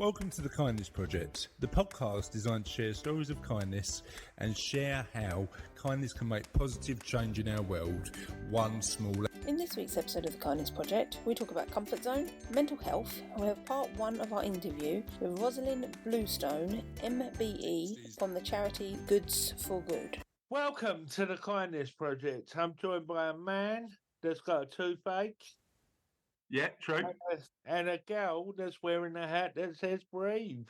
Welcome to the Kindness Project, the podcast designed to share stories of kindness and share how kindness can make positive change in our world, one small. In this week's episode of the Kindness Project, we talk about comfort zone, mental health, and we have part one of our interview with Rosalind Bluestone MBE from the charity Goods for Good. Welcome to the Kindness Project. I'm joined by a man that's got a toothache. Yeah, true. And a girl that's wearing a hat that says breathe.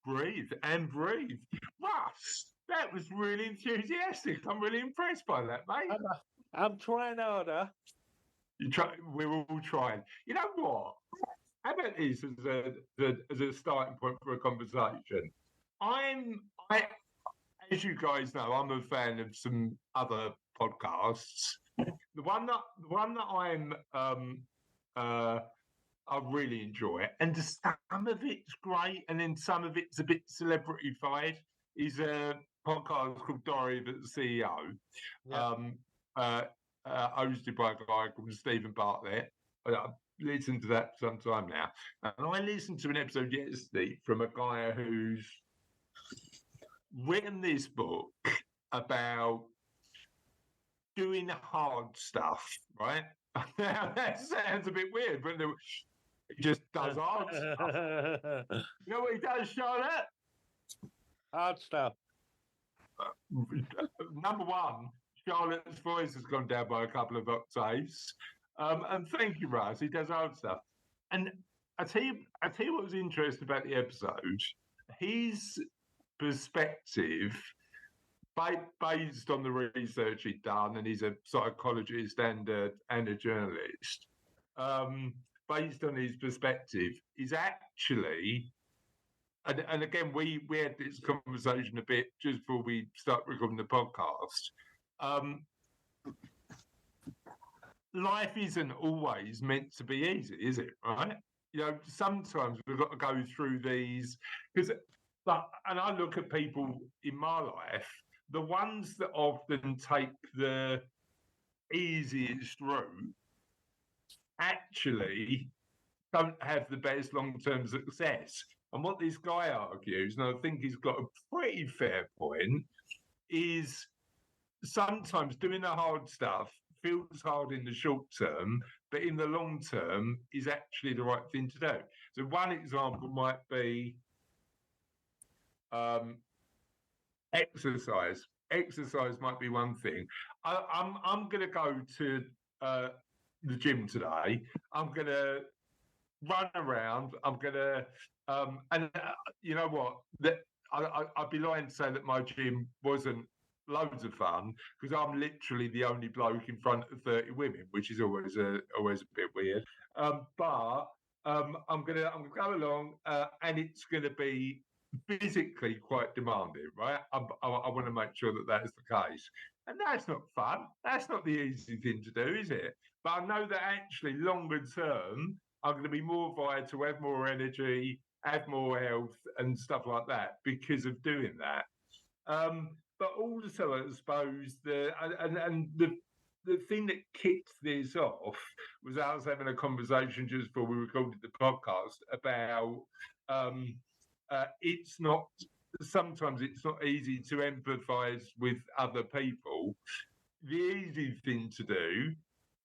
Breathe and breathe. Russ, that was really enthusiastic. I'm really impressed by that, mate. I'm trying harder. We're all trying. You know what? How about this as a starting point for a conversation? As you guys know, I'm a fan of some other podcasts. The one that I really enjoy it, and some of it's great, and then some of it's a bit celebrity-fied. Is a podcast called Diary of the CEO, hosted by a guy called Stephen Bartlett. I've listened to that for some time now, and I listened to an episode yesterday from a guy who's written this book about doing hard stuff, right? Now, that sounds a bit weird, but he just does hard stuff. You know what he does, Charlotte? Hard stuff. Number one, Charlotte's voice has gone down by a couple of octaves. And thank you, Russ. He does hard stuff. And I tell you what was interesting about the episode. His perspective, based on the research he'd done, and he's a psychologist and a journalist, based on his perspective, is actually, and again, we had this conversation a bit just before we start recording the podcast. Life isn't always meant to be easy, is it? Right? You know, sometimes we've got to go through these and I look at people in my life. The ones that often take the easiest route actually don't have the best long-term success. And what this guy argues, and I think he's got a pretty fair point, is sometimes doing the hard stuff feels hard in the short term, but in the long term is actually the right thing to do. So one example might be exercise. Exercise might be one thing. I'm going to go to the gym today. I'm going to run around. I'm going to you know what? I'd be lying to say that my gym wasn't loads of fun, because I'm literally the only bloke in front of 30 women, which is always a bit weird. But I'm gonna go along, and it's going to be physically quite demanding, right? I want to make sure that is the case. And that's not fun. That's not the easy thing to do, is it? But I know that actually longer term, I'm going to be more vital, have more energy, have more health and stuff like that because of doing that. But also, I suppose, the thing that kicked this off was I was having a conversation just before we recorded the podcast about sometimes it's not easy to empathise with other people. The easy thing to do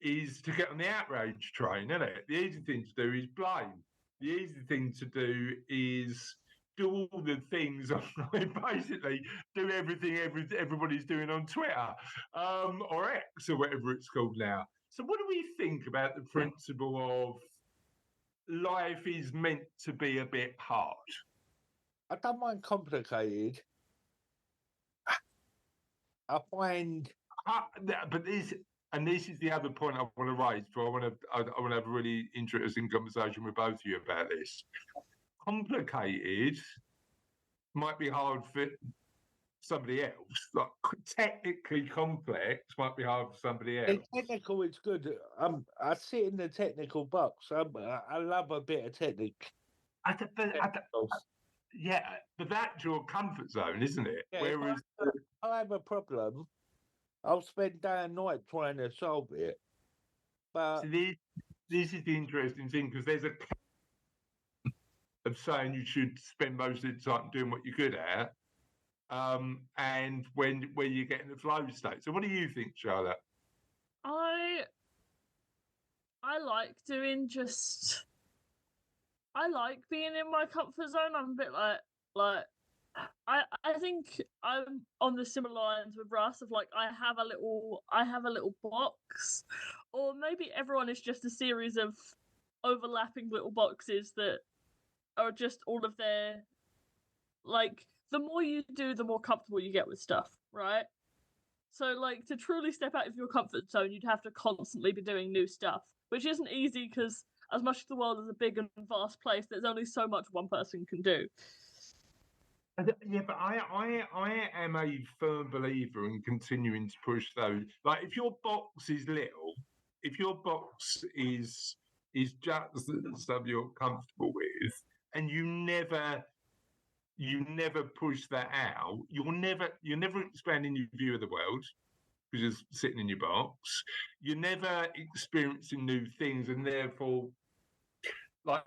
is to get on the outrage train, isn't it? The easy thing to do is blame. The easy thing to do is do all the things, basically do everything everybody's doing on Twitter or X or whatever it's called now. So what do we think about the principle of life is meant to be a bit hard? I don't mind complicated. I find... But this is the other point I want to raise. So I want to have a really interesting conversation with both of you about this. Complicated might be hard for somebody else. Like technically complex might be hard for somebody else. The technical is good. I sit in the technical box. I love a bit of technique. Yeah, but that's your comfort zone, isn't it? Yeah, Whereas if I have a problem, I'll spend day and night trying to solve it. But so this is the interesting thing, because of saying you should spend most of the time doing what you're good at, and when you get in the flow state. So what do you think, Charlotte? I like doing just. I like being in my comfort zone. I'm a bit like I think I'm on the similar lines with Russ of like I have a little box, or maybe everyone is just a series of overlapping little boxes that are just all of their, like, the more you do, the more comfortable you get with stuff, right? So like to truly step out of your comfort zone, you'd have to constantly be doing new stuff, which isn't easy because as much as the world is a big and vast place, there's only so much one person can do. Yeah, but I am a firm believer in continuing to push those. Like, if your box is little, if your box is just the stuff you're comfortable with, and you never push that out, you're never expanding your view of the world because you're sitting in your box. You're never experiencing new things, and therefore, like,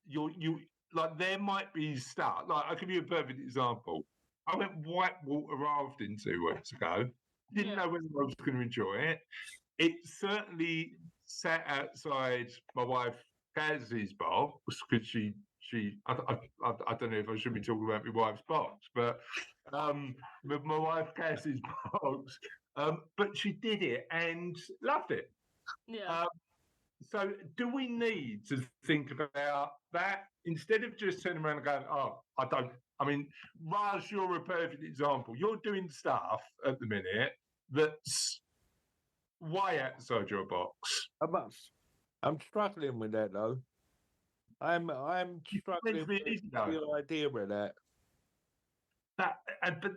you like, there might be stuff. Like, I'll give you a perfect example. I went whitewater rafting 2 weeks ago. Didn't know whether I was going to enjoy it. It certainly sat outside my wife Kaz's box because she I don't know if I should be talking about my wife's box, but with my wife Kaz's box, but she did it and loved it. Yeah. So do we need to think about that instead of just turning around and going, oh, I don't. I mean, Raj, you're a perfect example. You're doing stuff at the minute that's way outside your box. I'm struggling with that though. I'm struggling with the idea of that. But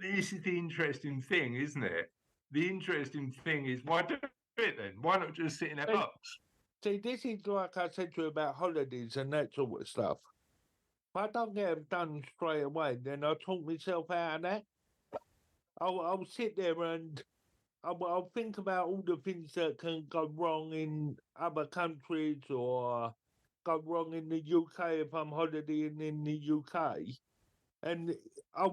this is the interesting thing, isn't it? The interesting thing is, why do it then? Why not just sit in a box? See, this is like I said to you about holidays and that sort of stuff. If I don't get them done straight away, then I'll talk myself out of that. I'll sit there and I'll think about all the things that can go wrong in other countries or go wrong in the UK if I'm holidaying in the UK. And I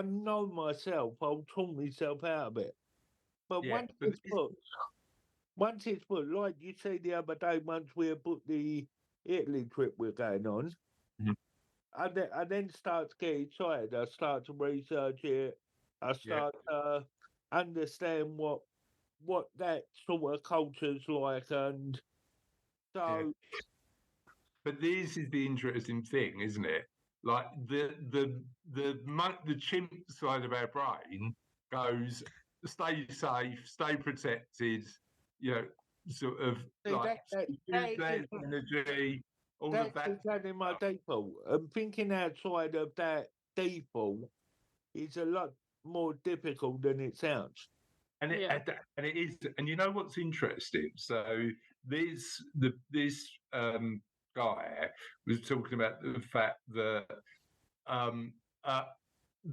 know myself, I'll talk myself out of it. But once it's put, like you said the other day, once we booked the Italy trip we're going on, I then start to get excited. I start to research it. I start to understand what that sort of culture's like, and so. But this is the interesting thing, isn't it? Like the chimp side of our brain goes, stay safe, stay protected. You know, sort of like energy. All of that. That's exactly my default. And thinking outside of that default is a lot more difficult than it sounds. And it is. And you know what's interesting? So this guy was talking about the fact that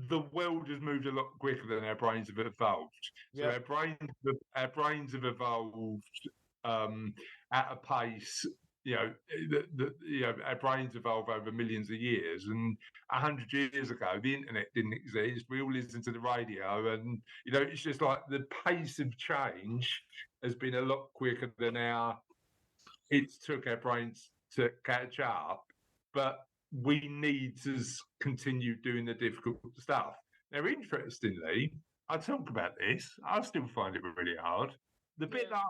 the world has moved a lot quicker than our brains have evolved. So our brains have evolved at a pace. You know, our brains evolve over millions of years, and 100 years ago, the internet didn't exist. We all listened to the radio, and you know, it's just like the pace of change has been a lot quicker than it took our brains to catch up. But we need to continue doing the difficult stuff. Now, interestingly, I talk about this. I still find it really hard. The bit that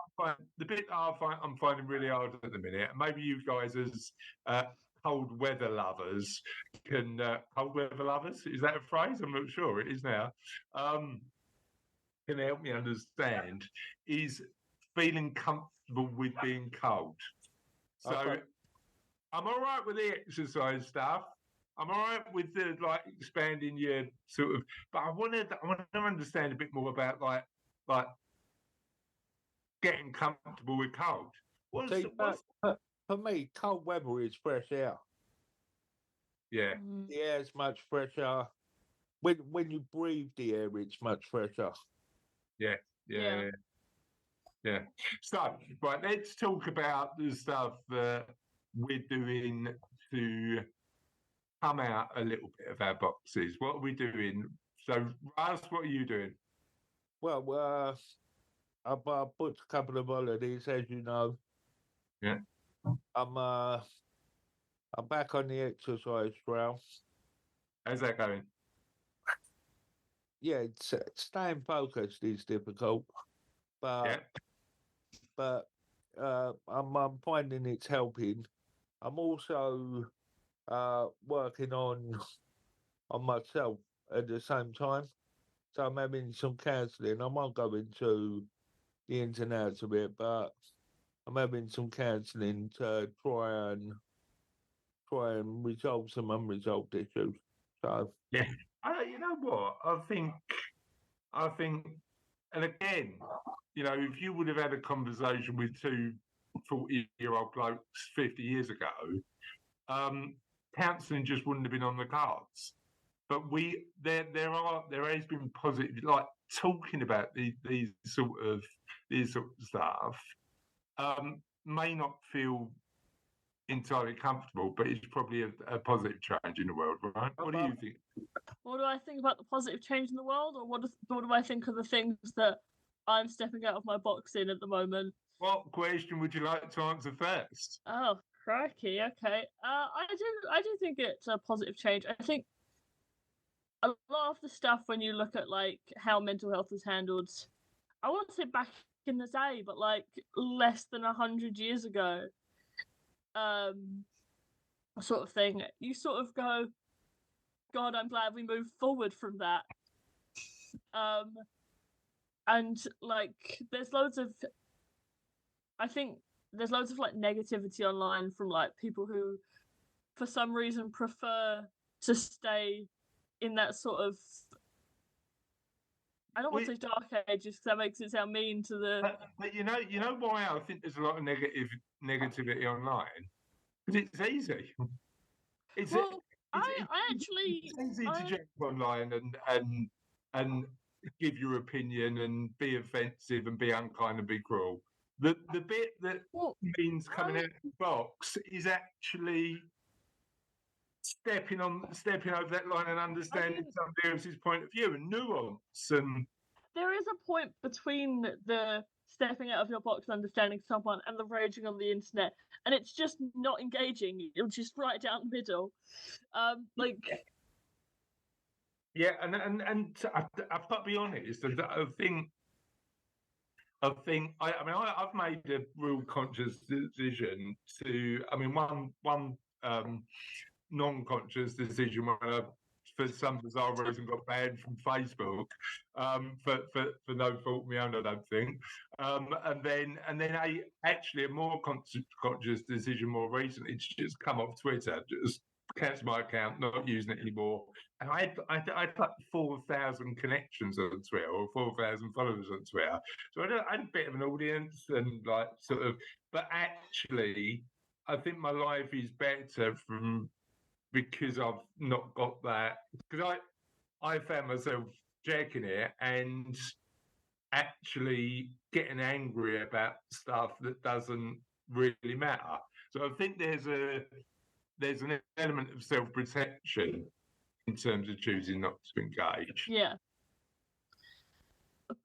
I'm finding really hard at the minute, and maybe you guys as cold weather lovers can cold weather lovers, is that a phrase? I'm not sure. It is now. Can help me understand is feeling comfortable with being cold. So I'm all right with the exercise stuff. I'm all right with the like expanding your sort of, but I want to understand a bit more about like getting comfortable with cold. For me, cold weather is fresh air. Yeah. The air's much fresher. When you breathe the air, it's much fresher. Yeah. So, right, let's talk about the stuff that we're doing to come out a little bit of our boxes. What are we doing? So, Raz, what are you doing? Well, I booked a couple of holidays, as you know. Yeah. I'm back on the exercise trail. How's that going? Yeah, staying focused is difficult, Yeah. but I'm finding it's helping. I'm also working on myself at the same time. So I'm having some counselling. I won't go into the ins and outs of it, but I'm having some counselling to try and resolve some unresolved issues. So Yeah. You know what? I think, and again, if you would have had a conversation with two 40-year-old blokes 50 years ago, counselling just wouldn't have been on the cards. But there has been positive, like talking about these sort of stuff, may not feel entirely comfortable, but it's probably a positive change in the world, right? What do you think? What do I think about the positive change in the world, or what do I think of the things that I'm stepping out of my box in at the moment? What question would you like to answer first? Oh, crikey! Okay, I do think it's a positive change. I think a lot of the stuff, when you look at like how mental health is handled, I won't say back in the day, but like less than 100 years ago, sort of thing. You sort of go, God, I'm glad we moved forward from that. And like, I think there's loads of like negativity online from like people who, for some reason, prefer to stay in that sort of, I don't want to say dark ages because that makes it sound mean to the. But you know why I think there's a lot of negativity online? Because it's easy. It's easy to jump online and give your opinion and be offensive and be unkind and be cruel. The bit that means coming out of the box is actually stepping over that line and understanding somebody else's point of view and nuance. And there is a point between the stepping out of your box and understanding someone and the raging on the internet, and it's just not engaging. You're just right down the middle. Yeah, and I've got to be honest. I've made a real conscious decision to. I mean, one non-conscious decision when I, for some bizarre reason, got banned from Facebook for no fault of my own, I don't think. And then actually a more conscious decision more recently to just come off Twitter, just cancel my account, not using it anymore. And I had like 4,000 connections on Twitter or 4,000 followers on Twitter. So I had a bit of an audience and like sort of, but actually, I think my life is better because I've not got that. Because I found myself checking it and actually getting angry about stuff that doesn't really matter. So I think there's an element of self-protection in terms of choosing not to engage. Yeah.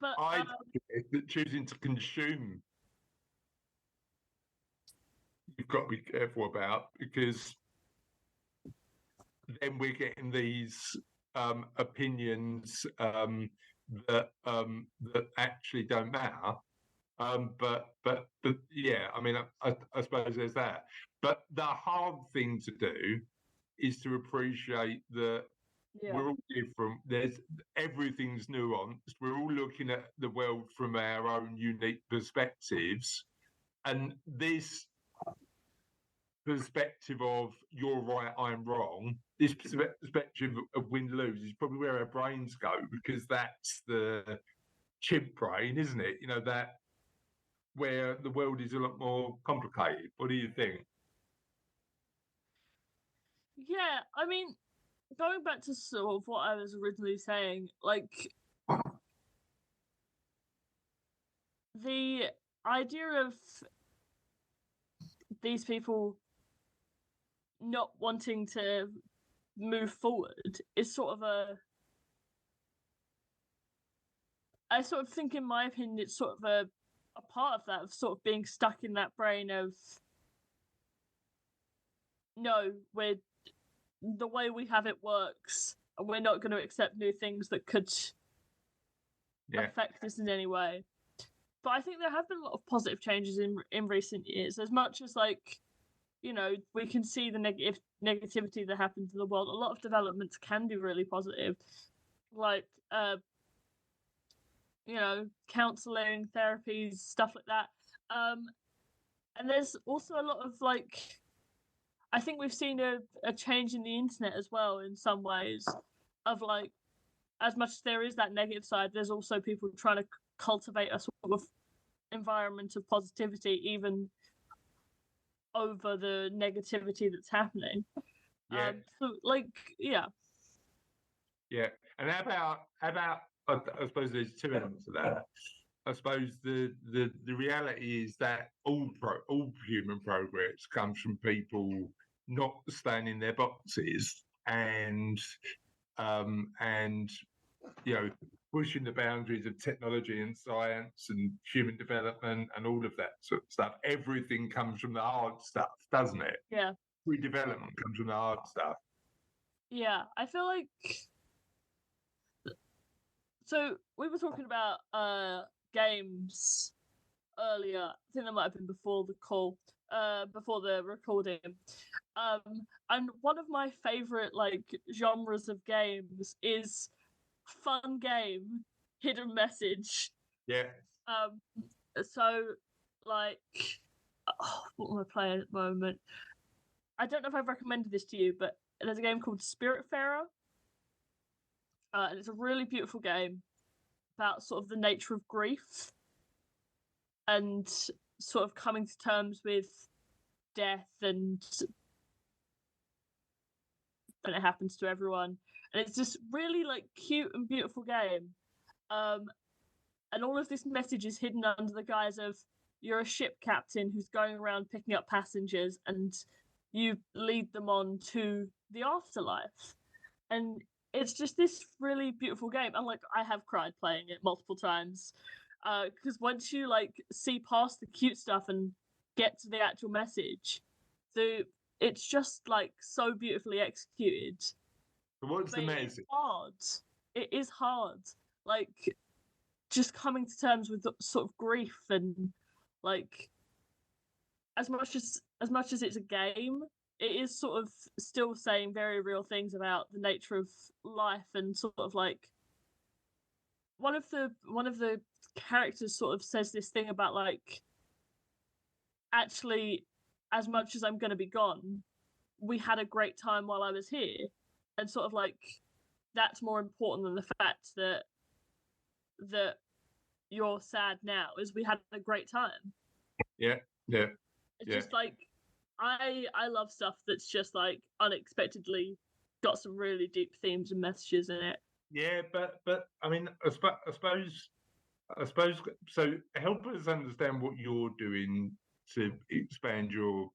But choosing to consume, you've got to be careful about, because then we're getting these opinions that actually don't matter. But yeah, I mean, I suppose there's that. But the hard thing to do is to appreciate that we're all different. Everything's nuanced. We're all looking at the world from our own unique perspectives, and this perspective of you're right, I'm wrong, this perspective of win-lose is probably where our brains go, because that's the chimp brain, isn't it? That where the world is a lot more complicated. What do you think? Yeah, I mean, going back to sort of what I was originally saying, like the idea of these people not wanting to move forward is sort of I sort of think, in my opinion, it's sort of a part of that, of sort of being stuck in that brain of, no, the way we have it works, and we're not going to accept new things that could affect us in any way. But I think there have been a lot of positive changes in recent years. As much as, like, you know, we can see the negativity that happens in the world, a lot of developments can be really positive. Like, you know, counselling, therapies, stuff like that. And there's also a lot of, like, I think we've seen a change in the internet as well in some ways, of, like, as much as there is that negative side, there's also people trying to cultivate a sort of environment of positivity, even over the negativity that's happening. Yeah. So, like, yeah. Yeah. And how about I suppose there's two elements of that. I suppose the reality is that all human progress comes from people not staying in their boxes and you know, pushing the boundaries of technology and science and human development and all of that sort of stuff. Everything comes from the hard stuff, doesn't it? Yeah. Redevelopment comes from the hard stuff. Yeah, I feel like, so we were talking about games earlier. I think that might have been before the call, before the recording. And one of my favorite, like, genres of games is fun game, hidden message. Yeah. So, like, what am I playing at the moment? I don't know if I've recommended this to you, but there's a game called Spiritfarer. And it's a really beautiful game about sort of the nature of grief and sort of coming to terms with death, and it happens to everyone. And it's just really, like, cute and beautiful game. And all of this message is hidden under the guise of, you're a ship captain who's going around picking up passengers, and you lead them on to the afterlife. And it's just this really beautiful game. And, like, I have cried playing it multiple times. Because once you, like, see past the cute stuff and get to the actual message, it's just, like, so beautifully executed. So what's the message? It's hard. It is hard. Like, just coming to terms with sort of grief, and, like, as much as it's a game, it is sort of still saying very real things about the nature of life, and sort of, like, one of the characters sort of says this thing about, like, actually, as much as I'm going to be gone, we had a great time while I was here, and sort of, like, that's more important than the fact that you're sad now, is we had a great time. Yeah. It's just, like, I love stuff that's just, like, unexpectedly got some really deep themes and messages in it. Yeah, but I mean, I suppose. So help us understand what you're doing to expand your.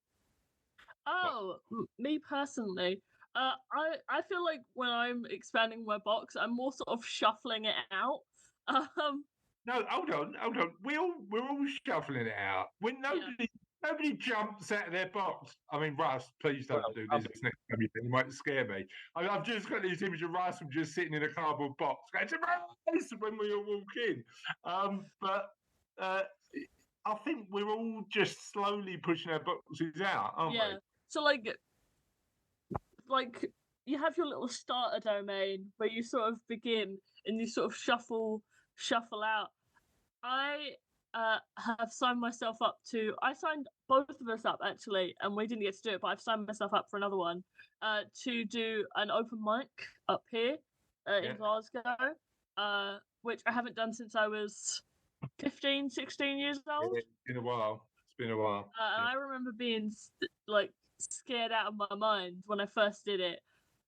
Oh, me personally, I feel like when I'm expanding my box, I'm more sort of shuffling it out. No, hold on. We're all shuffling it out. When nobody jumps out of their box. I mean, Russ, please don't do this next time. You might scare me. I've just got this image of Russ just sitting in a cardboard box going to Russ when we all walk in. But I think we're all just slowly pushing our boxes out, aren't we? So, like you have your little starter domain where you sort of begin and you sort of shuffle out. I have signed myself up to. I signed both of us up actually, and we didn't get to do it, but I've signed myself up for another one to do an open mic up here in Glasgow, which I haven't done since I was 15, 16 years old. It's been a while. And I remember being like scared out of my mind when I first did it.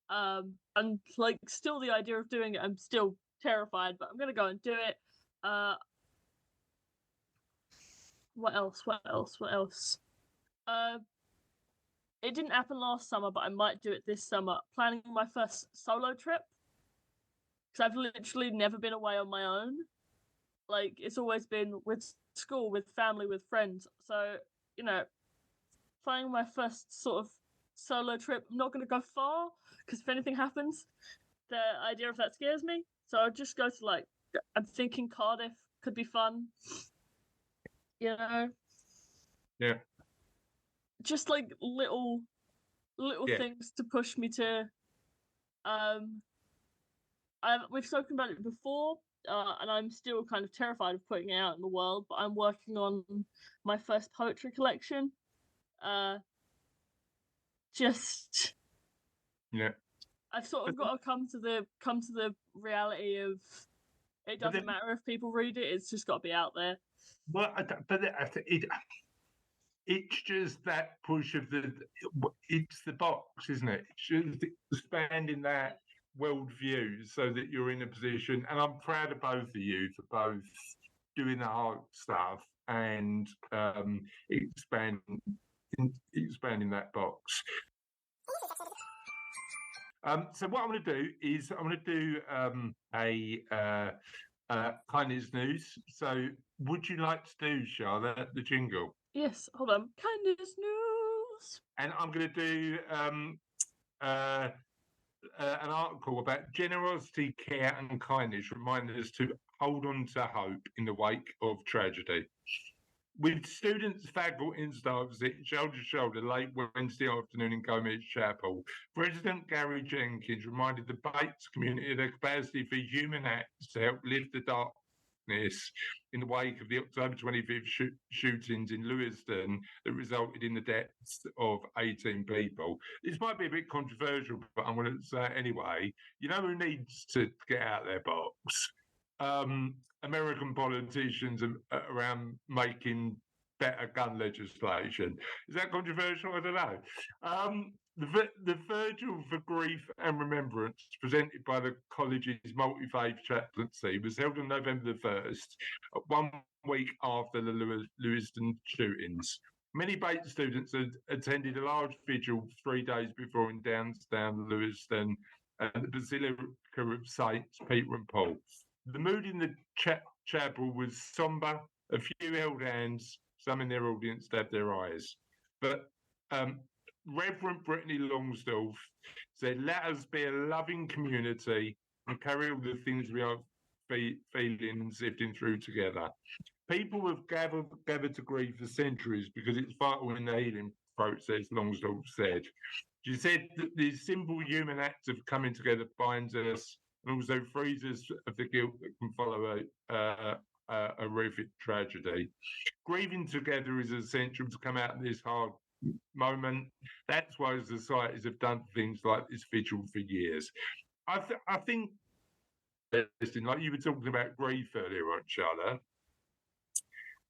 And like still the idea of doing it, I'm still terrified, but I'm gonna go and do it. What else? it didn't happen last summer, but I might do it this summer. Planning my first solo trip, because I've literally never been away on my own. Like, it's always been with school, with family, with friends. So, you know, planning my first sort of solo trip. I'm not going to go far, because if anything happens, the idea of that scares me. So I'll just go to, like, I'm thinking Cardiff could be fun. You know? Yeah. Just like little things to push me to we've spoken about it before, and I'm still kind of terrified of putting it out in the world, but I'm working on my first poetry collection. Just Yeah. I've sort of got to come to the reality of it doesn't matter if people read it, it's just got to be out there. Well, it's just that push of it's the box, isn't it? It's just expanding that worldview so that you're in a position, and I'm proud of both of you for both doing the hard stuff and expanding that box. So what I'm going to do is I'm going to do a kindness news. So would you like to do, Charlotte, the jingle? Yes, hold on. Kindness news. And I'm going to do an article about generosity, care, and kindness, reminding us to hold on to hope in the wake of tragedy. With students, faculty and staff sitting shoulder to shoulder late Wednesday afternoon in Gomez Chapel, President Gary Jenkins reminded the Bates community of their capacity for human acts to help lift the darkness in the wake of the October 25th shootings in Lewiston that resulted in the deaths of 18 people. This might be a bit controversial, but I'm going to say it anyway. You know who needs to get out their box? American politicians around making better gun legislation. Is that controversial? I don't know. The Virgil for Grief and Remembrance, presented by the college's multi-faith chaplaincy, was held on November the 1st, 1 week after the Lewiston shootings. Many Bates students had attended a large vigil 3 days before in downtown Lewiston at the Basilica of Saints Peter and Paul. The mood in the chapel was sombre. A few held hands. Some in their audience stabbed their eyes. But Reverend Brittany Longstaff said, "Let us be a loving community and carry all the things we are feeling and sifting through together. People have gathered to grieve for centuries because it's vital in the healing process," Longstaff said. She said that the simple human act of coming together binds us and also frees us of the guilt that can follow a horrific tragedy. Grieving together is essential to come out of this hard moment. That's why societies have done things like this vigil for years. I think, like you were talking about grief earlier on, Charlotte,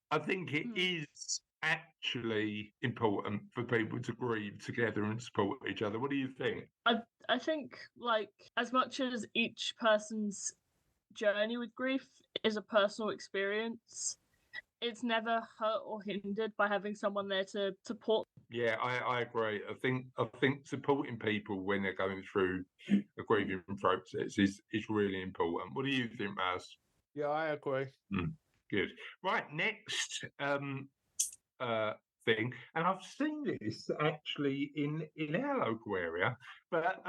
I think it is actually important for people to grieve together and support each other. What do you think? I think, like, as much as each person's journey with grief is a personal experience, it's never hurt or hindered by having someone there to support. Yeah, I agree. I think supporting people when they're going through a grieving process is really important. What do you think, Maz? Yeah, I agree. Good. Right, next thing, and I've seen this actually in our local area, but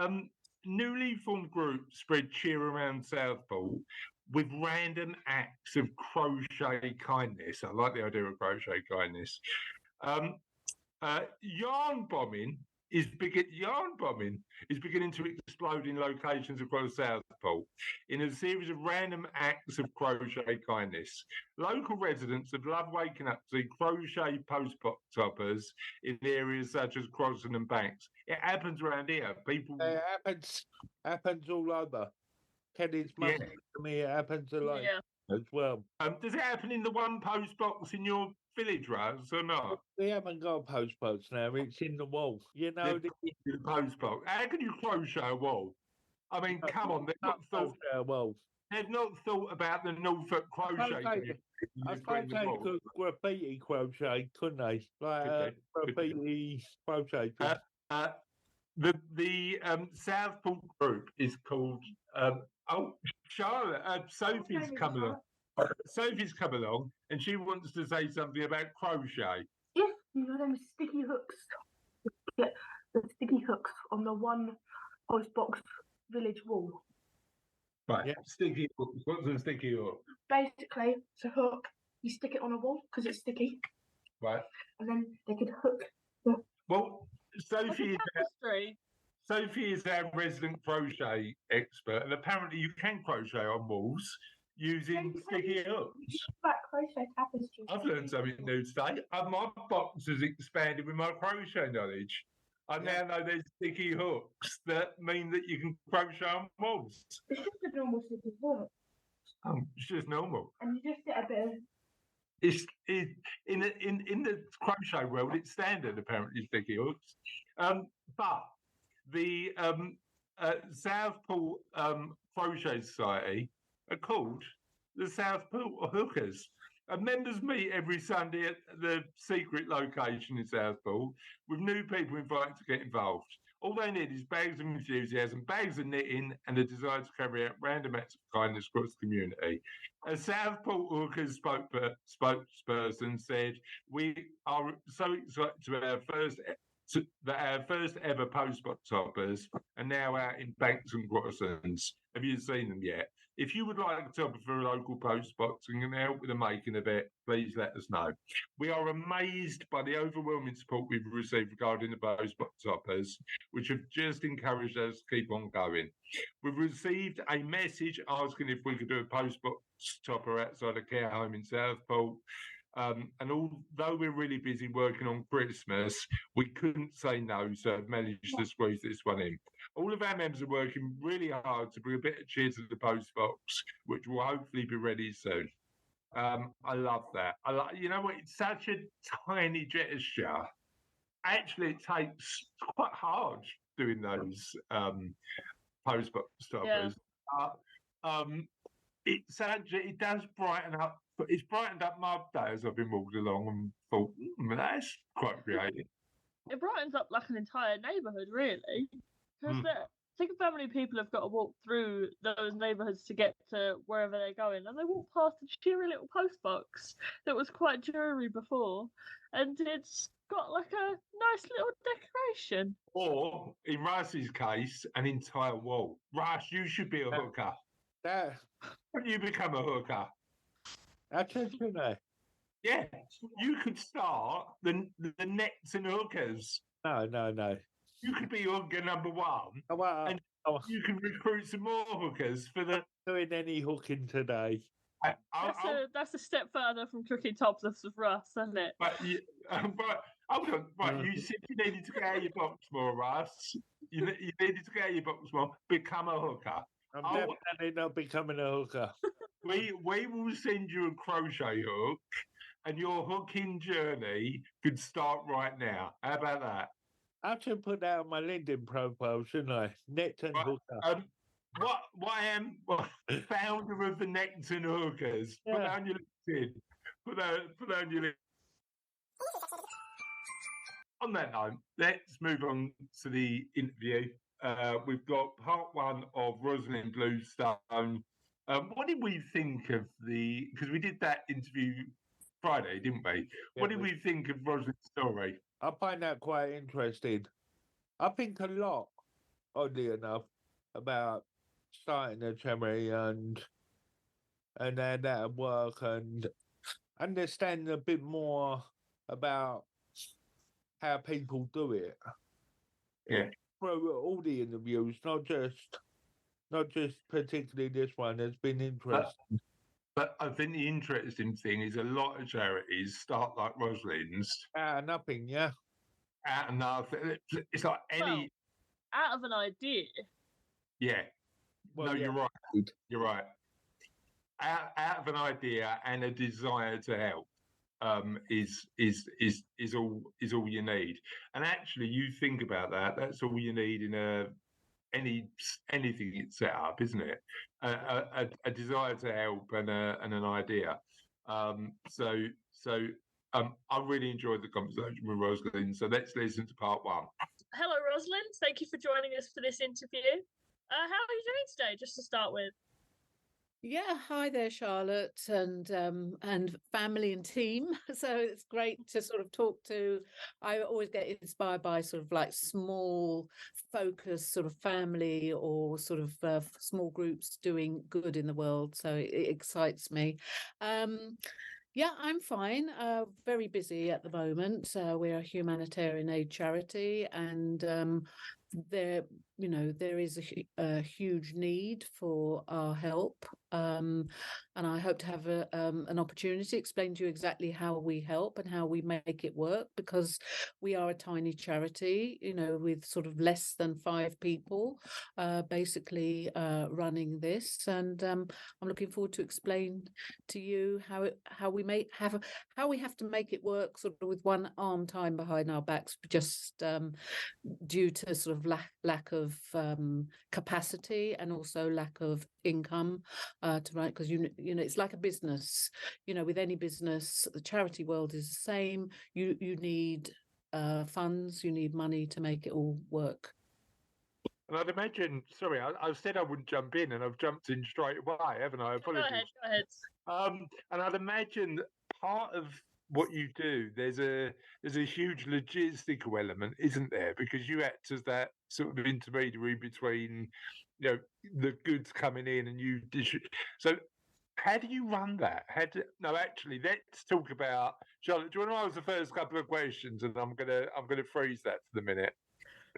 newly formed groups spread cheer around Southport with random acts of crochet kindness. I like the idea of crochet kindness. Yarn bombing is beginning to explode in locations across Southport in a series of random acts of crochet kindness. Local residents have loved waking up to see crochet post toppers in areas such as Croston and Banks. It happens around here. People. It happens all over. Kenny's mum said to me it happens a lot as well. Does it happen in the one post box in your village, Raz, or not? We haven't got a post box now. It's in the wall. You know, the post box. How can you crochet a wall? I mean, come on, they've not thought a wall. They've not thought about the Norfolk crochet. I You put suppose in the they wall. could graffiti crochet, couldn't they? Like Could be. graffiti crochet. Uh, the Southport group is called Charlotte. Sophie's come along. Sophie's come along, and she wants to say something about crochet. Yes, you know them sticky hooks. Yeah, the sticky hooks on the one postbox village wall. Right, Yeah. sticky hooks. What's a sticky hook? Basically, it's a hook. You stick it on a wall because it's sticky, Right. and then they could hook. Well, Sophie is Tapestry. Sophie is our resident crochet expert, and apparently you can crochet on walls using sticky hooks. Back crochet tapestry. I've learned something new today. My box has expanded with my crochet knowledge. I now know there's sticky hooks that mean that you can crochet on walls. It's just a normal sticky hook, It's just normal. and you just get a bit of. In the crochet world, it's standard apparently sticky hooks, but the Southport Crochet Society are called the Southport Hookers. And members meet every Sunday at the secret location in Southport with new people invited to get involved. All they need is bags of enthusiasm, bags of knitting, and a desire to carry out random acts of kindness across the community. A Southport Hookers spokesperson said, "We are so excited to our first ever postbox hoppers are now out in Banks and Grossons. Have you seen them yet? If you would like to topper for a local postbox and can help with the making of it, please let us know. We are amazed by the overwhelming support we've received regarding the postbox hoppers, which have just encouraged us to keep on going. We've received a message asking if we could do a postbox topper outside a care home in Southport. And although we're really busy working on Christmas, we couldn't say no, so I've managed to squeeze this one in. All of our members are working really hard to bring a bit of cheer to the post box, which will hopefully be ready soon." I love that. You know what? It's such a tiny gesture. Actually, it takes quite hard doing those post box stoppers. It does brighten up. It's brightened up my day as I've been walking along and thought, that's quite creative. It brightens up like an entire neighbourhood, really. Because think of how many people have got to walk through those neighbourhoods to get to wherever they're going, and they walk past a cheery little post box that was quite dreary before, and it's got like a nice little decoration. Or, in Russ's case, an entire wall. Russ, you should be a hooker. When you become a hooker. Shouldn't I? Yeah, you could start the nets and hookers. No. You could be hooker number one, and you can recruit some more hookers for the. Doing any hooking today? That's a step further from cooking topless with Russ, isn't it? But hold on, right? You said you needed to get out of your box more, Russ. You needed to get out of your box more. Become a hooker. I'm definitely not becoming a hooker. We will send you a crochet hook, and your hooking journey could start right now. How about that? I should put that on my LinkedIn profile, shouldn't I? Net and hooker. What I am founder of the Necton Hookers. Yeah. Put that on your LinkedIn. Put that on your LinkedIn. On that note, let's move on to the interview. We've got part one of Rosalind Bluestone. What did we think of because we did that interview Friday, didn't we? Yeah, what did we think of Rosalind's story? I find that quite interesting. I think a lot, oddly enough, about starting a charity and how that work and understanding a bit more about how people do it. Yeah. Through all the interviews, not just particularly this one, has been interesting. But I think the interesting thing is a lot of Ah, charities start like Rosalind's. Nothing, yeah. Out of nothing. It's like any. Out of an idea. Yeah. Well, no, yeah. you're right. You're right. Out of an idea and a desire to help is all you need. And actually, you think about that. That's all you need in anything it's set up, isn't it? A desire to help and an idea. I really enjoyed the conversation with Rosalind. So let's listen to part one. Hello, Rosalind. Thank you for joining us for this interview. How are you doing today? Just to start with. Yeah, hi there, Charlotte, and family and team. So it's great to sort of talk to. I always get inspired by sort of like small, focused sort of family or sort of small groups doing good in the world. So it excites me. Yeah, I'm fine. Very busy at the moment. We're a humanitarian aid charity, and there, there is a huge need for our help. And I hope to have an opportunity to explain to you exactly how we help and how we make it work, because we are a tiny charity, with sort of less than 5 people, basically running this. And I'm looking forward to explain to you how we have to make it work sort of with one arm tied behind our backs, just due to sort of lack of capacity and also lack of income to run, because it's like a business. With any business, the charity world is the same. You need funds, you need money to make it all work. And I'd imagine, sorry, I said I wouldn't jump in, and I've jumped in straight away, haven't I? Apologies. Go ahead. And I'd imagine that part of what you do, there's a huge logistical element, isn't there? Because you act as that sort of intermediary between, the goods coming in and you so how do you run that? Actually, let's talk about, Charlotte, do you want to ask the first couple of questions, and I'm gonna freeze that for the minute.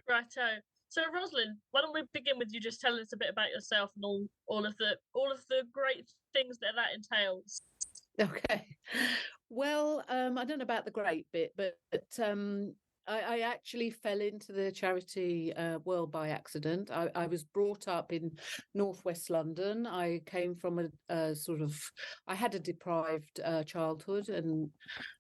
Righto. So, Rosalind, why don't we begin with you just telling us a bit about yourself and all of the great things that entails. Okay. Well, I don't know about the great bit, but I actually fell into the charity world by accident. I was brought up in northwest London. I came from a sort of, I had a deprived childhood, and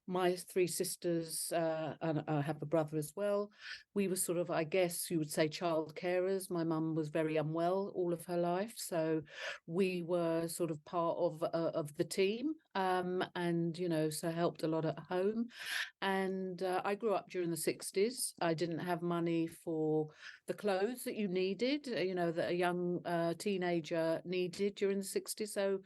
my 3 sisters, and I have a brother as well. We were sort of, I guess you would say, child carers. My mum was very unwell all of her life, so we were sort of part of the team, and so helped a lot at home. And I grew up during the 60s. I didn't have money for the clothes that you needed, that a young teenager needed during the 60s. So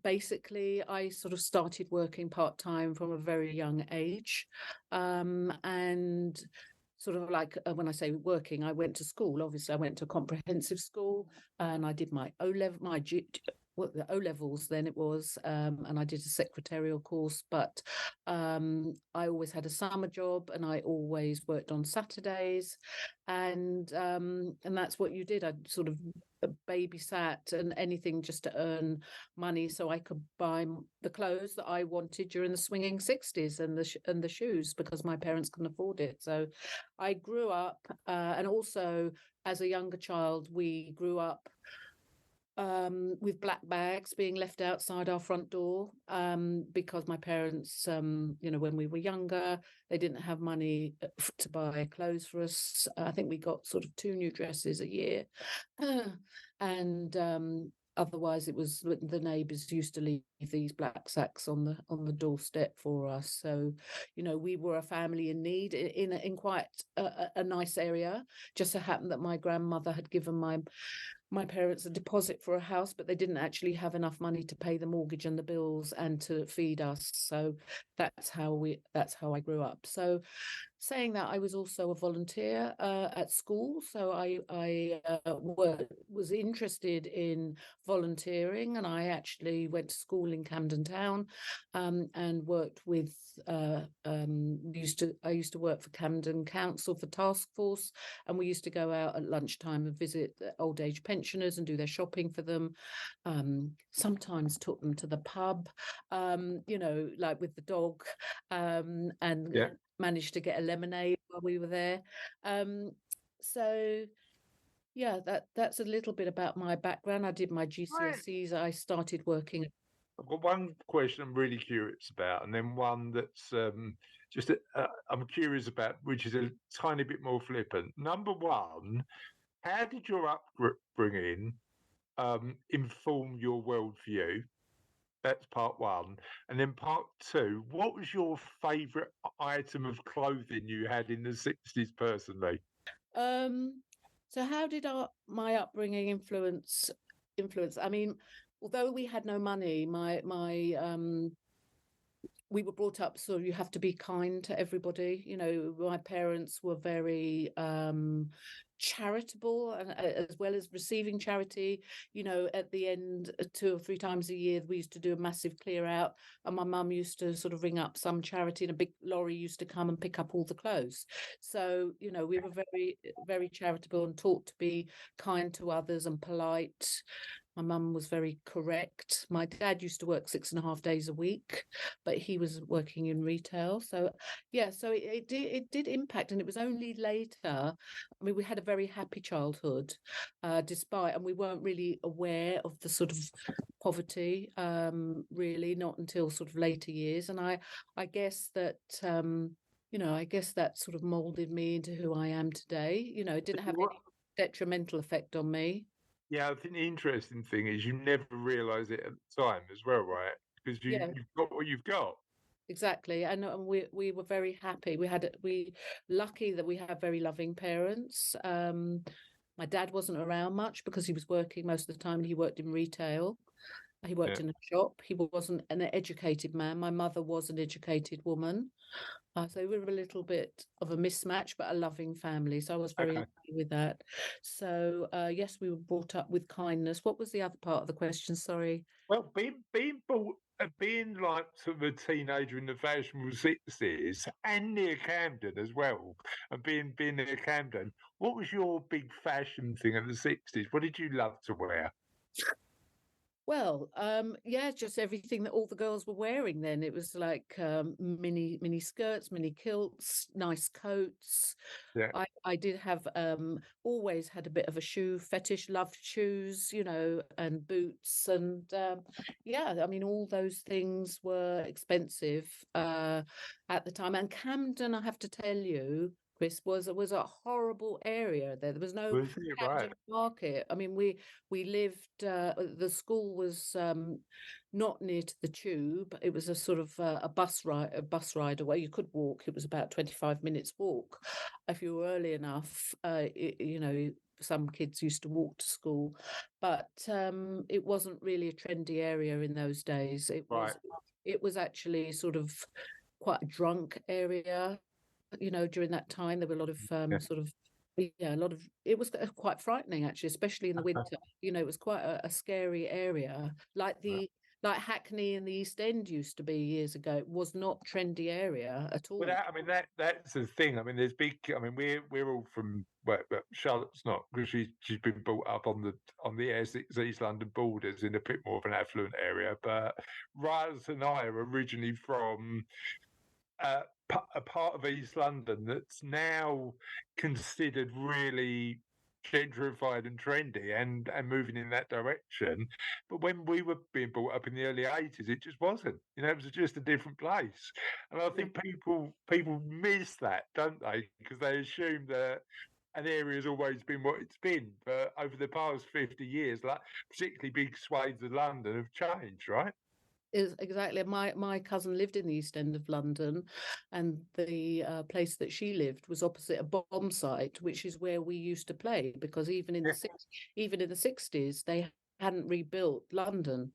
basically, I sort of started working part-time from a very young age. And sort of like when I say working, I went to school. Obviously, I went to a comprehensive school, and I did my the O-levels then it was, and I did a secretarial course, but I always had a summer job, and I always worked on Saturdays, and that's what you did. I sort of babysat and anything just to earn money so I could buy the clothes that I wanted during the swinging 60s, and the shoes, because my parents couldn't afford it. So I grew up, and also as a younger child, we grew up with black bags being left outside our front door, because my parents, when we were younger, they didn't have money to buy clothes for us. I think we got sort of 2 new dresses a year. And otherwise it was the neighbours used to leave these black sacks on the doorstep for us. So we were a family in need in quite a nice area. Just so happened that my grandmother had given my parents a deposit for a house, but they didn't actually have enough money to pay the mortgage and the bills and to feed us. So that's how I grew up. So saying that, I was also a volunteer at school. So I was interested in volunteering, and I actually went to school in Camden Town, and worked with, I used to work for Camden Council for Task Force, and we used to go out at lunchtime and visit old age pensioners and do their shopping for them. Sometimes took them to the pub, like with the dog, and managed to get a lemonade while we were there. So yeah, that's a little bit about my background. I did my GCSEs. I started working. I've got one question I'm really curious about, and then one that's I'm curious about, which is a tiny bit more flippant. Number one, how did your upbringing inform your worldview? That's part one. And then part two, what was your favourite item of clothing you had in the 60s personally? So how did my upbringing influence? I mean, although we had no money, we were brought up so you have to be kind to everybody. You know, my parents were very charitable, and as well as receiving charity. You know, at the end, 2 or 3 times a year, we used to do a massive clear out, and my mum used to sort of ring up some charity, and a big lorry used to come and pick up all the clothes. So, you know, we were very, very charitable and taught to be kind to others and polite. My mum was very correct. My dad used to work 6.5 days a week, but he was working in retail. So yeah, so it did impact, and it was only later. I mean, we had a very happy childhood, despite, and we weren't really aware of the sort of poverty, really, not until sort of later years. And I guess that you know, I guess that sort of molded me into who I am today. You know, it didn't have any detrimental effect on me. Yeah, I think the interesting thing is you never realise it at the time as well, right? Because Yeah. you've got what you've got. Exactly, and we were very happy. We lucky that we had very loving parents. My dad wasn't around much because he was working most of the time. He worked in retail. He worked in a shop. He wasn't an educated man. My mother was an educated woman. So we were a little bit of a mismatch, but a loving family. So I was very happy with that. So yes, we were brought up with kindness. What was the other part of the question? Sorry. Well, being like sort of a teenager in the fashionable 60s and near Camden as well, and being near Camden, what was your big fashion thing in the 60s? What did you love to wear? Well, yeah, just everything that all the girls were wearing then. It was like mini skirts, mini kilts, nice coats. Yeah. I did have always had a bit of a shoe fetish, loved shoes, you know, and boots, and yeah, I mean, all those things were expensive at the time. And Camden, I have to tell you, Chris, was a horrible area there. There was no Was it Camden right? market. I mean, we lived. The school was not near to the tube. It was a sort of a bus ride away. You could walk. It was about 25 minutes walk if you were early enough. You know, some kids used to walk to school, but it wasn't really a trendy area in those days. It was actually sort of quite a drunk area. You know, during that time, there were a lot of sort of, yeah, a lot of, it was quite frightening actually, especially in the winter. You know, it was quite a scary area, like Hackney and the East End used to be years ago. It was not trendy area at all. Well, that's the thing. I mean, there's big. I mean, we're all from. Well, Charlotte's not because she's been brought up on the Essex East London borders in a bit more of an affluent area. But Raz and I are originally from a part of East London that's now considered really gentrified and trendy and moving in that direction. But when we were being brought up in the early 80s, it just wasn't. You know, it was just a different place. And I think people miss that, don't they? Because they assume that an area has always been what it's been. But over the past 50 years, like particularly big swathes of London have changed, right? Is exactly. My cousin lived in the East End of London, and the place that she lived was opposite a bomb site, which is where we used to play. Because even in the 60s, they hadn't rebuilt London,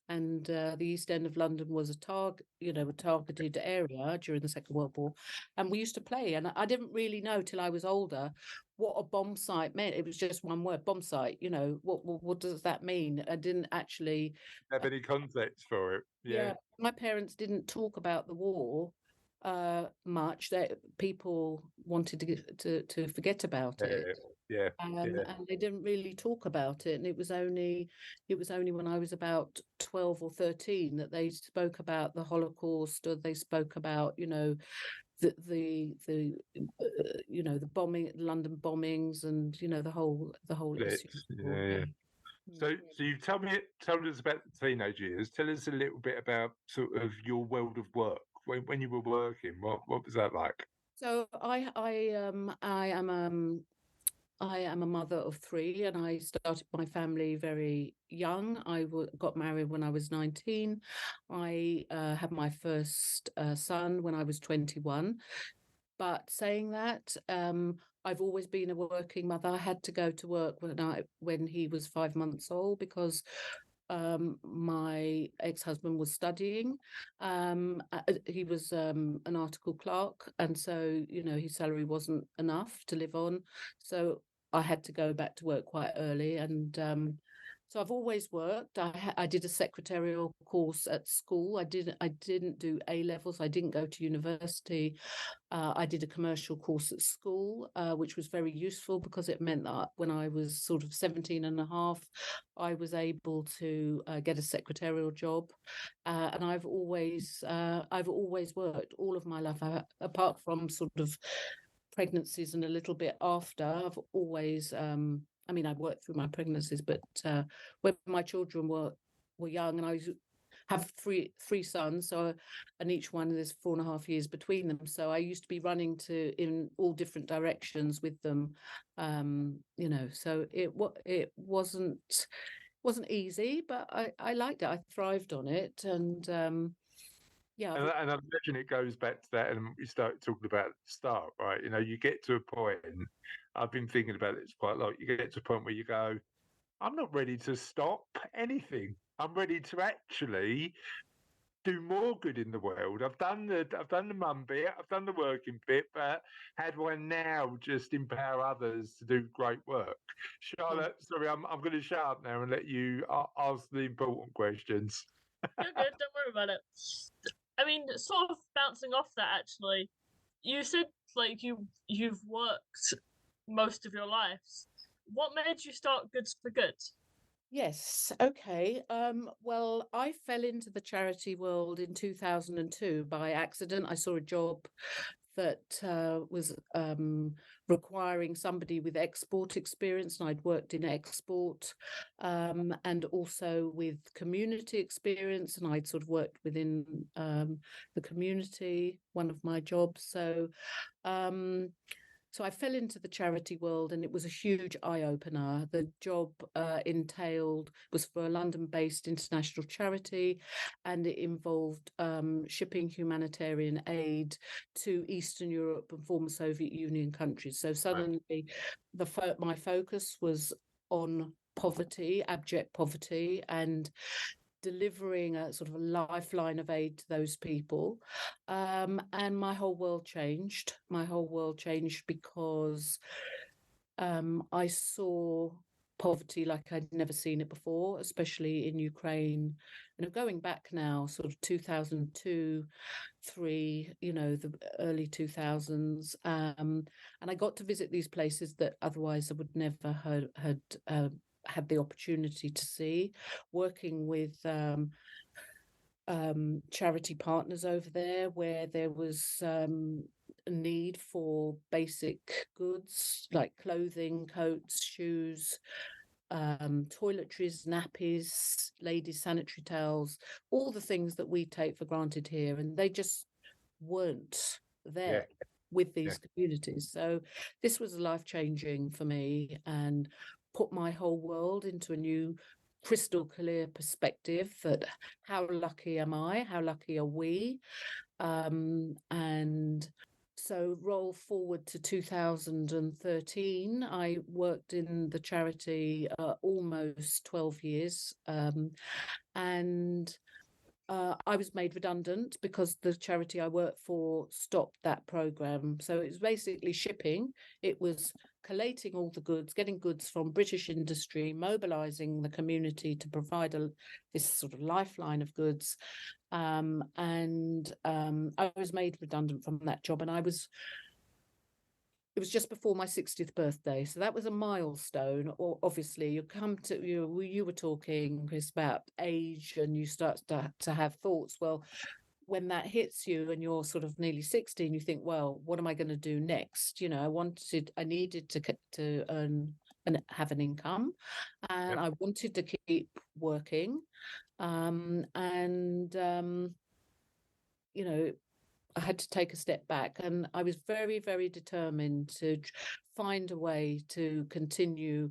and the East End of London was a targeted area during the Second World War, and we used to play. And I didn't really know till I was older what a bomb site meant. It was just one word, bomb site. You know, what does that mean? I didn't actually Have any context for it? yeah, my parents didn't talk about the war much. That people wanted to forget about it. Yeah. And they didn't really talk about it. And it was only when I was about 12 or 13 that they spoke about the Holocaust, or they spoke about, you know, the bombing, London bombings, and you know the whole issue. Yeah. So you tell us about the teenage years. Tell us a little bit about sort of your world of work when you were working. What was that like? So I am I am a mother of 3, and I started my family very young. Got married when I was 19. I had my first son when I was 21. But saying that, I've always been a working mother. I had to go to work when he was 5 months old because my ex-husband was studying. He was an article clerk, and so his salary wasn't enough to live on. So I had to go back to work quite early, and so I've always worked. I did a secretarial course at school. I didn't do A levels. I didn't go to university. I did a commercial course at school, which was very useful because it meant that when I was sort of 17 and a half, I was able to get a secretarial job. And I've always worked all of my life, apart from sort of pregnancies and a little bit after. I've always, I worked through my pregnancies, but when my children were young, and I have three sons, and each one there's 4.5 years between them. So I used to be running in all different directions with them, So it wasn't easy, but I liked it. I thrived on it, and yeah. And I imagine it goes back to that, and we start talking about at the start, right? You get to a point. I've been thinking about this quite a lot. You get to a point where you go, I'm not ready to stop anything. I'm ready to actually do more good in the world. I've done the mum bit, I've done the working bit, but how do I now just empower others to do great work? Charlotte, sorry, I'm going to shut up now and let you ask the important questions. You're good, don't worry about it. I mean, sort of bouncing off that, actually, you said like you've worked most of your life. What made you start Goods for Good? Yes. Okay. Well, I fell into the charity world in 2002 by accident. I saw a job that was requiring somebody with export experience, and I'd worked in export, and also with community experience, and I'd sort of worked within the community, one of my jobs. So I fell into the charity world, and it was a huge eye-opener. The job was for a London-based international charity, and it involved shipping humanitarian aid to Eastern Europe and former Soviet Union countries. So suddenly my focus was on poverty, abject poverty, and delivering a sort of a lifeline of aid to those people. And my whole world changed. Because I saw poverty like I'd never seen it before, especially in Ukraine. Going back now, sort of 2002, 3, the early 2000s. And I got to visit these places that otherwise I would never had the opportunity to see, working with charity partners over there where there was a need for basic goods like clothing, coats, shoes, toiletries, nappies, ladies' sanitary towels, all the things that we take for granted here, and they just weren't there with these communities. So this was life-changing for me and put my whole world into a new crystal clear perspective that how lucky am I? How lucky are we? And so roll forward to 2013, I worked in the charity almost 12 years. And I was made redundant because the charity I worked for stopped that program. So it was basically shipping. It was collating all the goods, getting goods from British industry, mobilizing the community to provide this sort of lifeline of goods. And I was made redundant from that job, and it was just before my 60th birthday. So that was a milestone. Or obviously you were talking, Chris, about age, and you start to have thoughts. Well, when that hits you and you're sort of nearly 60, and you think, well, what am I going to do next? I needed to earn and have an income, and I wanted to keep working. I had to take a step back, and I was very, very determined to find a way to continue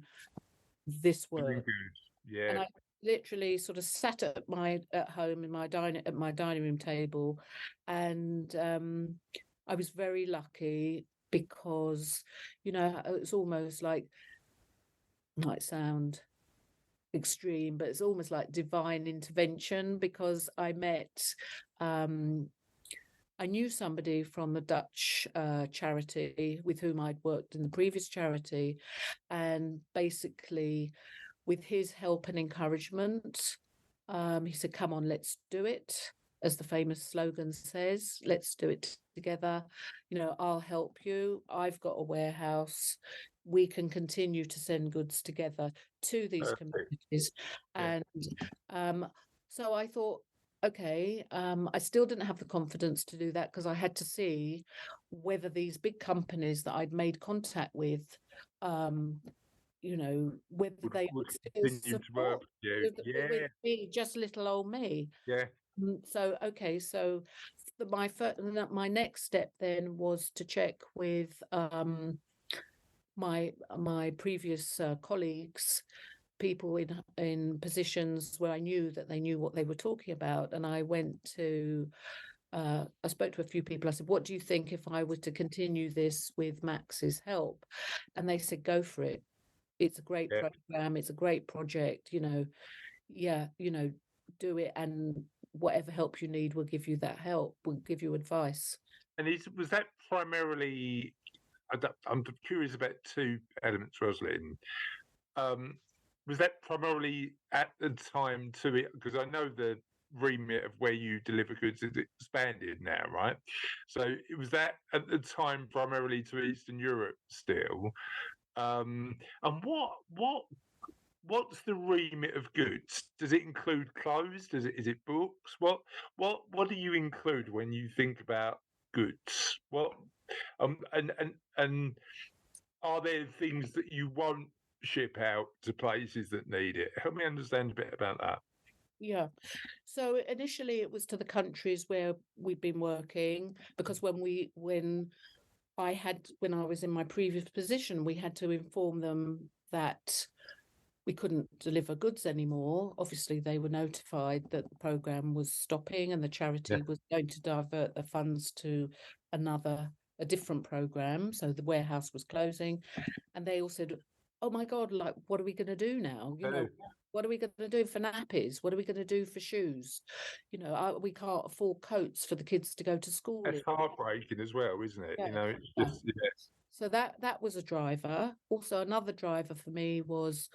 this Doing work. good. And Yeah. I literally sort of sat at home in my dining room table, and I was very lucky because, you know, it's almost like, might sound extreme, but it's almost like divine intervention, because I met I knew somebody from a Dutch charity with whom I'd worked in the previous charity, and basically with his help and encouragement, he said, come on, let's do it. As the famous slogan says, let's do it together. You know, I'll help you. I've got a warehouse. We can continue to send goods together to these communities. Yeah. And so I thought, okay, I still didn't have the confidence to do that, because I had to see whether these big companies that I'd made contact with, you know, whether they would still continue to work support with you. Yeah. with me, just little old me. Yeah. So okay, so my next step then was to check with my previous colleagues, people in positions where I knew that they knew what they were talking about, and I went to I spoke to a few people. I said, what do you think if I were to continue this with Max's help? And they said, go for it. It's a great program. It's a great project. You know, yeah, you know, do it, and whatever help you need, we'll give you that help. We'll give you advice. And was that primarily? I'm curious about two elements, Rosalind. Was that primarily at the time to it? Because I know the remit of where you deliver goods is expanded now, right? So was that at the time primarily to Eastern Europe still? And what's the remit of goods? Does it include clothes? Is it books? What do you include when you think about goods? What and are there things that you won't ship out to places that need it? Help me understand a bit about that. Yeah. So initially it was to the countries where we'd been working, because when I was in my previous position, we had to inform them that we couldn't deliver goods anymore. Obviously, they were notified that the program was stopping and the charity was going to divert the funds to a different program. So the warehouse was closing, and they all said, oh my God, like, what are we going to do now? You know, what are we going to do for nappies? What are we going to do for shoes? You know, we can't afford coats for the kids to go to school. That's heartbreaking as well, isn't it? Yeah. You know, it's just, yes. So that was a driver. Also, another driver for me was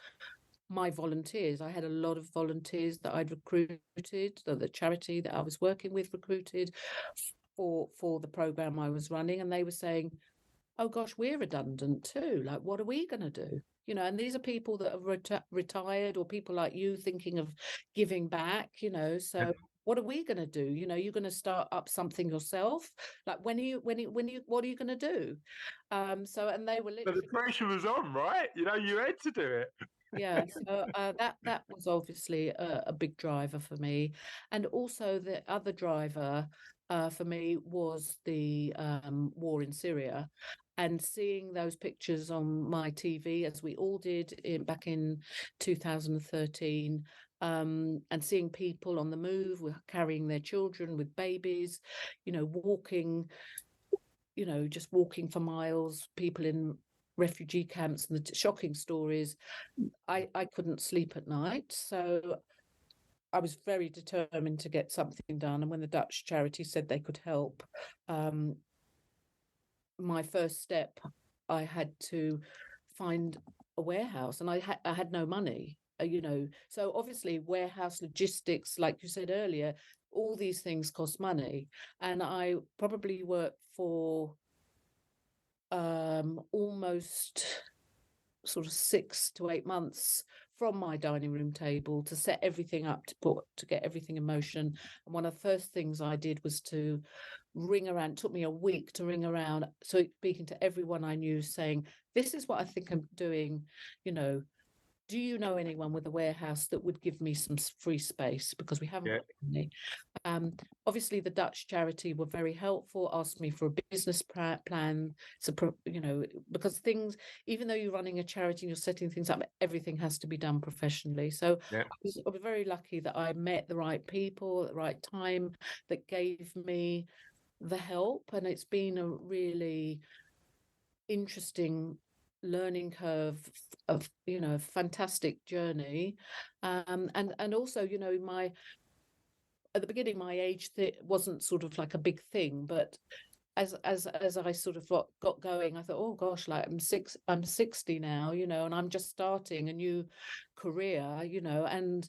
my volunteers. I had a lot of volunteers that I'd recruited, that the charity that I was working with recruited for the program I was running, and they were saying, oh gosh, we're redundant too. Like, what are we going to do? You know, and these are people that are retired, or people like you thinking of giving back, you know, so what are we going to do? You know, you're going to start up something yourself. Like, what are you going to do? So, and they were literally, but the pressure was on, right? You know, you had to do it. yeah, so that was obviously a big driver for me. And also the other driver for me was the war in Syria, and seeing those pictures on my TV, as we all did back in 2013, and seeing people on the move, carrying their children with babies, you know, walking, you know, just walking for miles, people in refugee camps, and the shocking stories. I couldn't sleep at night, so I was very determined to get something done. And when the Dutch charity said they could help, my first step, I had to find a warehouse, and I had no money, you know. So obviously warehouse logistics, like you said earlier, all these things cost money. And I probably worked for almost sort of 6 to 8 months from my dining room table to set everything up, to get everything in motion. And one of the first things I did was to ring around. It took me a week to ring around, so speaking to everyone I knew, saying, this is what I think I'm doing, you know, do you know anyone with a warehouse that would give me some free space, because we haven't got any. Obviously the Dutch charity were very helpful, asked me for a business plan. So, because things, even though you're running a charity and you're setting things up, everything has to be done professionally. So I was very lucky that I met the right people at the right time that gave me the help, and it's been a really interesting learning curve of a fantastic journey, and also my at the beginning my age wasn't sort of like a big thing, but as I sort of got going, I thought, oh gosh, like I'm 60 now, and I'm just starting a new career, and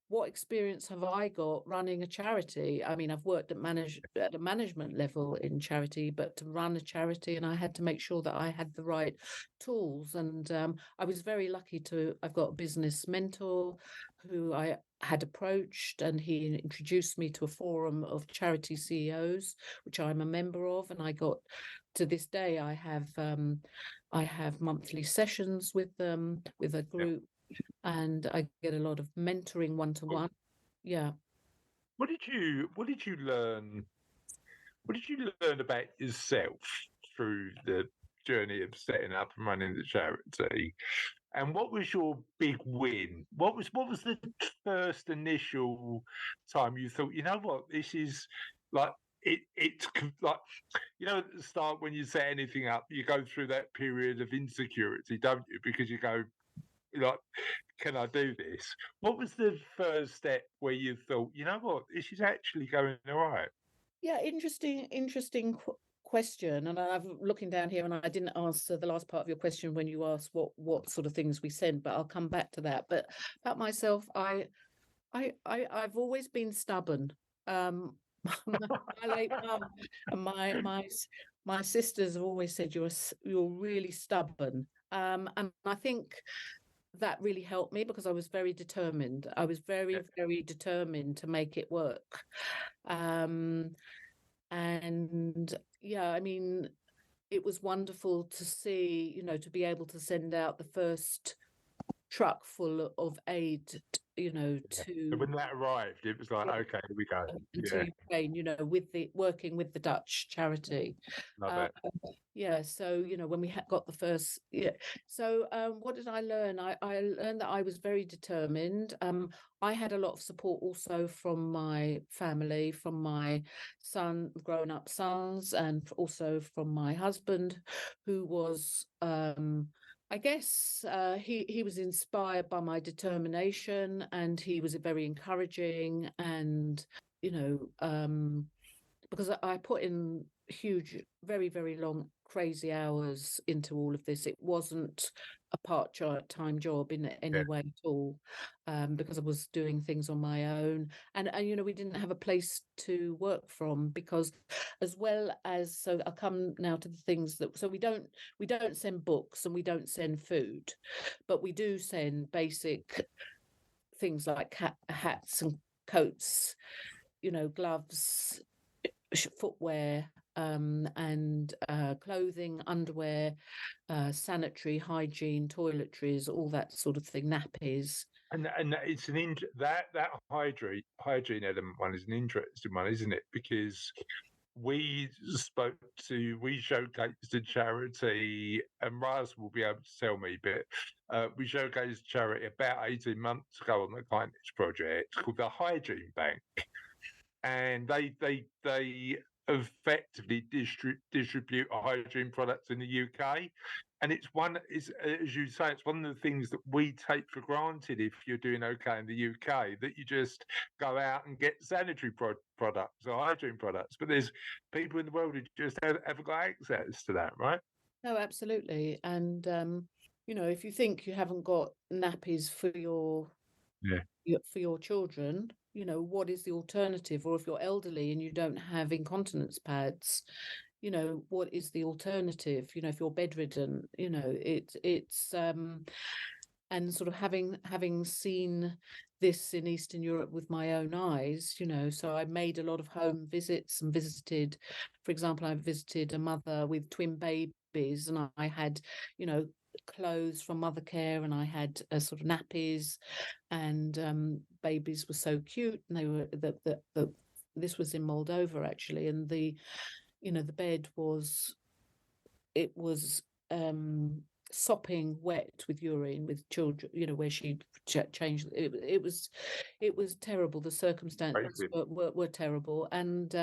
what experience have I got running a charity? I mean, I've worked at a management level in charity, but to run a charity, and I had to make sure that I had the right tools. And I was very lucky I've got a business mentor who I had approached, and he introduced me to a forum of charity CEOs, which I'm a member of. And to this day, I have monthly sessions with them, with a group. And I get a lot of mentoring one-to-one. Yeah. What did you learn? What did you learn about yourself through the journey of setting up and running the charity? And what was your big win? What was the first initial time you thought, you know what, this is like it's like, at the start when you set anything up, you go through that period of insecurity, don't you? Because you go, like, can I do this? What was the first step where you thought, you know what, this is actually going all right? Yeah, interesting question. And I'm looking down here, and I didn't answer the last part of your question when you asked what sort of things we send, but I'll come back to that. But about myself, I've always been stubborn. My late mum and my sisters have always said you're really stubborn. And I think that really helped me, because I was very determined. I was very, very determined to make it work. And yeah, I mean, it was wonderful to see, to be able to send out the first truck full of aid, to when that arrived, it was like, okay, here we go. to Ukraine, working with the Dutch charity. Love it. Yeah, so when we got the first, so what did I learn? I learned that I was very determined. I had a lot of support also from my family, from my grown up sons, and also from my husband, who was I guess he was inspired by my determination, and he was very encouraging, and because I put in huge, very, very long, crazy hours into all of this. It wasn't a part-time job in any way at all, because I was doing things on my own, and we didn't have a place to work from, because as well as, so I'll come now to the things that, so we don't send books and we don't send food, but we do send basic things like hats and coats, gloves, footwear, and clothing, underwear, sanitary hygiene, toiletries, all that sort of thing, nappies. And it's that hygiene element one is an interesting one, isn't it? Because we showcased the charity, and Raz will be able to tell me, but we showcased charity about 18 months ago on the Kindness Project called the Hygiene Bank. And they effectively distribute hygiene products in the UK, and it's as you say, it's one of the things that we take for granted if you're doing okay in the UK, that you just go out and get sanitary products or hygiene products, but there's people in the world who just haven't got access to that, right? No, absolutely. And if you think you haven't got nappies for your children, what is the alternative? Or if you're elderly and you don't have incontinence pads, what is the alternative? If you're bedridden, it's and sort of having seen this in Eastern Europe with my own eyes, so I made a lot of home visits and visited, for example, I visited a mother with twin babies, and I had, clothes from mother care, and I had sort of nappies, and babies were so cute, and they were this was in Moldova actually, and the bed was sopping wet with urine, with children, where she changed. It was terrible. The circumstances were terrible, and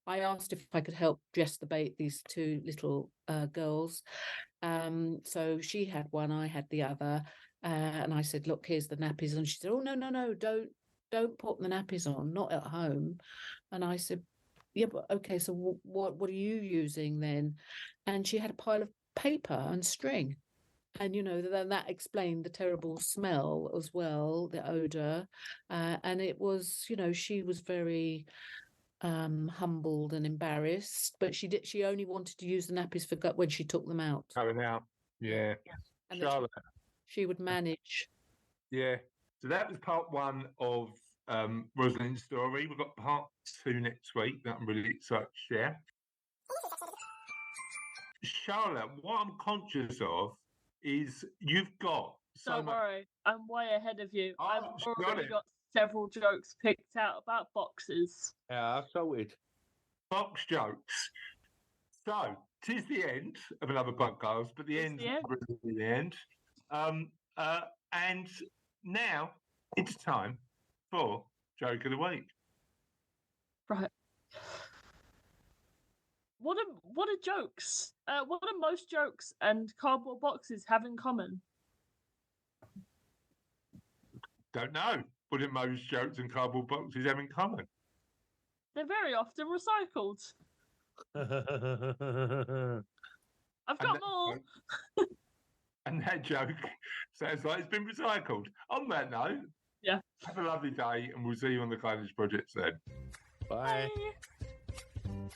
I asked if I could help dress these two little girls. So she had one, I had the other, and I said, "Look, here's the nappies," and she said, "Oh, no, don't put the nappies on, not at home." And I said, "Yeah, but okay, so what are you using then?" And she had a pile of paper and string, and then that explained the terrible smell as well, the odor, and it was, she was very humbled and embarrassed, but she only wanted to use the nappies for when she took them out, Going out. Yeah. and Charlotte. she would manage. Yeah. So that was part one of Rosalind's story. We've got part two next week that I'm really excited to share. Charlotte, what I'm conscious of is you've got Don't worry, I'm way ahead of you. Oh, I've already it. got several jokes picked out about boxes. Yeah, sorted. box jokes. So, 'tis the end of another podcast, but the end's not really the end. And now it's time for Joke of the Week. Right. What are jokes? What do most jokes and cardboard boxes have in common? Don't know. What do most jokes and cardboard boxes have in common? They're very often recycled. I've got more. And that joke sounds like it's been recycled. On that note, Yeah. Have a lovely day, and we'll see you on the Kindness Project soon. Bye. Bye.